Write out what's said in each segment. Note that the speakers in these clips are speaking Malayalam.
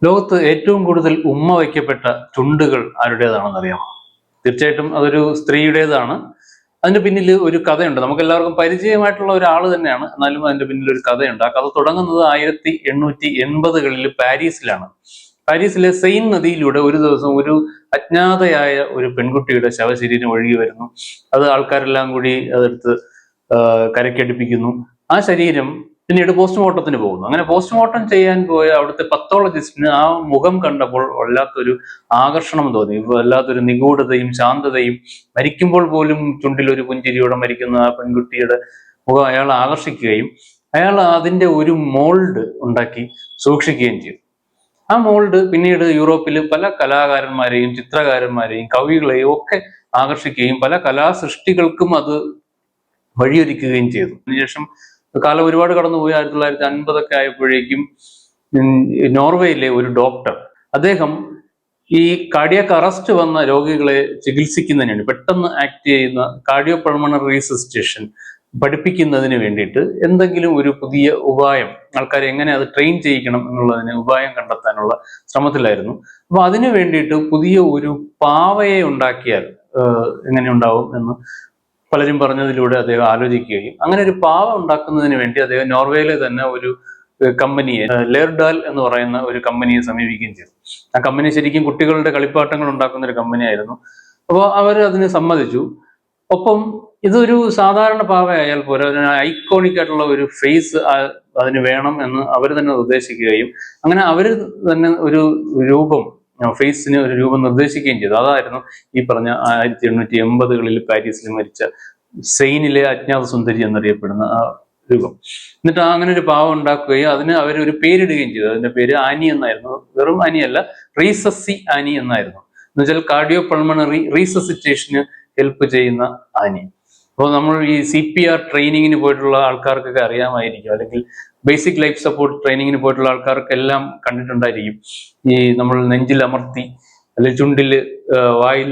ലോകത്ത് ഏറ്റവും കൂടുതൽ ഉമ്മ വയ്ക്കപ്പെട്ട ചുണ്ടുകൾ ആരുടേതാണെന്ന് അറിയാമോ? തീർച്ചയായിട്ടും അതൊരു സ്ത്രീയുടേതാണ്. അതിന്റെ പിന്നിൽ ഒരു കഥയുണ്ട്. നമുക്ക് എല്ലാവർക്കും പരിചയമായിട്ടുള്ള ഒരാൾ തന്നെയാണ്, എന്നാലും അതിന്റെ പിന്നിൽ ഒരു കഥയുണ്ട്. ആ കഥ തുടങ്ങുന്നത് 1880കളിൽ പാരീസിലാണ്. പാരീസിലെ സെയിൻ നദിയിലൂടെ ഒരു ദിവസം ഒരു അജ്ഞാതയായ ഒരു പെൺകുട്ടിയുടെ ശവശരീരം ഒഴുകി വരുന്നു. അത് ആൾക്കാരെല്ലാം കൂടി അതെടുത്ത് കരയ്ക്കടുപ്പിക്കുന്നു. ആ ശരീരം പിന്നീട് പോസ്റ്റ്മോർട്ടത്തിന് പോകുന്നു. അങ്ങനെ പോസ്റ്റ്മോർട്ടം ചെയ്യാൻ പോയ അവിടുത്തെ പത്തോളജിസ്റ്റിന് ആ മുഖം കണ്ടപ്പോൾ വല്ലാത്തൊരു ആകർഷണം തോന്നി, വല്ലാത്തൊരു നിഗൂഢതയും ശാന്തതയും. മരിക്കുമ്പോൾ പോലും ചുണ്ടിൽ ഒരു പുഞ്ചിരിയോടെ മരിക്കുന്ന ആ പെൺകുട്ടിയുടെ മുഖം അയാൾ ആകർഷിക്കുകയും അയാൾ അതിന്റെ ഒരു മോൾഡ് ഉണ്ടാക്കി സൂക്ഷിക്കുകയും ചെയ്തു. ആ മോൾഡ് പിന്നീട് യൂറോപ്പിൽ പല കലാകാരന്മാരെയും ചിത്രകാരന്മാരെയും കവികളെയും ഒക്കെ ആകർഷിക്കുകയും പല കലാസൃഷ്ടികൾക്കും അത് വഴിയൊരുക്കുകയും ചെയ്തു. അതിനുശേഷം കാലം ഒരുപാട് കടന്നുപോയി. 1950 ആയപ്പോഴേക്കും നോർവേയിലെ ഒരു ഡോക്ടർ, അദ്ദേഹം ഈ കാർഡിയാക് അറസ്റ്റ് വന്ന രോഗികളെ ചികിത്സിക്കുന്നതിന് വേണ്ടി, പെട്ടെന്ന് ആക്ട് ചെയ്യുന്ന കാർഡിയോ പൾമണറി റീസസിറ്റേഷൻ പഠിപ്പിക്കുന്നതിന് വേണ്ടിയിട്ട് എന്തെങ്കിലും ഒരു പുതിയ ഉപായം, ആൾക്കാരെ എങ്ങനെ അത് ട്രെയിൻ ചെയ്യിക്കണം എന്നുള്ളതിന് ഉപായം കണ്ടെത്താനുള്ള ശ്രമത്തിലായിരുന്നു. അപ്പൊ അതിനു വേണ്ടിയിട്ട് പുതിയ ഒരു പാവയെ ഉണ്ടാക്കിയാൽ എങ്ങനെ ഉണ്ടാവും എന്ന് പലരും പറഞ്ഞതിലൂടെ അദ്ദേഹം ആലോചിക്കുകയും അങ്ങനെ ഒരു പാവ ഉണ്ടാക്കുന്നതിന് വേണ്ടി അദ്ദേഹം നോർവേയിലെ തന്നെ ഒരു കമ്പനിയെ, ലെർഡാൽ എന്ന് പറയുന്ന ഒരു കമ്പനിയെ സമീപിക്കുകയും ചെയ്തു. ആ കമ്പനി ശരിക്കും കുട്ടികളുടെ കളിപ്പാട്ടങ്ങൾ ഉണ്ടാക്കുന്ന ഒരു കമ്പനിയായിരുന്നു. അപ്പോൾ അവർ അതിന് സമ്മതിച്ചു. ഒപ്പം ഇതൊരു സാധാരണ പാവയായാൽ പോരാ, ഐക്കോണിക് ആയിട്ടുള്ള ഒരു ഫേസ് അതിന് വേണം എന്ന് അവർ തന്നെ നിർദ്ദേശിക്കുകയും അങ്ങനെ അവർ തന്നെ ഒരു രൂപം, ഫേസിന് ഒരു രൂപം നിർദ്ദേശിക്കുകയും ചെയ്തു. അതായിരുന്നു ഈ പറഞ്ഞ 1880കളിൽ പാരീസിൽ മരിച്ച സെയിനിലെ അജ്ഞാത സുന്ദരി എന്നറിയപ്പെടുന്ന ആ രൂപം. എന്നിട്ട് അങ്ങനെ ഒരു പാവം ഉണ്ടാക്കുകയും അതിന് അവർ ഒരു പേരിടുകയും ചെയ്തു. അതിന്റെ പേര് ആനി എന്നായിരുന്നു. വെറും ആനി അല്ല, റീസസി ആനി എന്നായിരുന്നു. എന്നുവെച്ചാൽ കാർഡിയോ പൾമണറി റീസസിറ്റേഷന് ഹെൽപ്പ് ചെയ്യുന്ന ആനി. അപ്പോൾ നമ്മൾ ഈ CPR ട്രെയിനിങ്ങിന് പോയിട്ടുള്ള ആൾക്കാർക്കൊക്കെ അറിയാമായിരിക്കും, അല്ലെങ്കിൽ ബേസിക് ലൈഫ് സപ്പോർട്ട് ട്രെയിനിങ്ങിന് പോയിട്ടുള്ള ആൾക്കാർക്കെല്ലാം കണ്ടിട്ടുണ്ടായിരിക്കും. ഈ നമ്മൾ നെഞ്ചിൽ അമർത്തി അല്ലെങ്കിൽ ചുണ്ടിൽ വായിൽ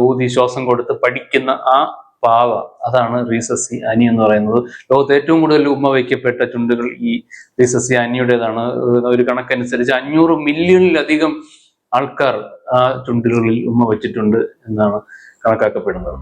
ഊതി ശ്വാസം കൊടുത്ത് പഠിക്കുന്ന ആ പാവ, അതാണ് റീസസി ആനി എന്ന് പറയുന്നത്. ലോകത്ത് ഏറ്റവും കൂടുതൽ ഉമ്മ വയ്ക്കപ്പെട്ട ചുണ്ടുകൾ ഈ റീസസി ആനിയുടേതാണ്. ഒരു കണക്കനുസരിച്ച് 500 മില്യണിലധികം ആൾക്കാർ ആ ചുണ്ടുകളിൽ ഉമ്മ വെച്ചിട്ടുണ്ട് എന്നാണ് കണക്കാക്കപ്പെടുന്നത്.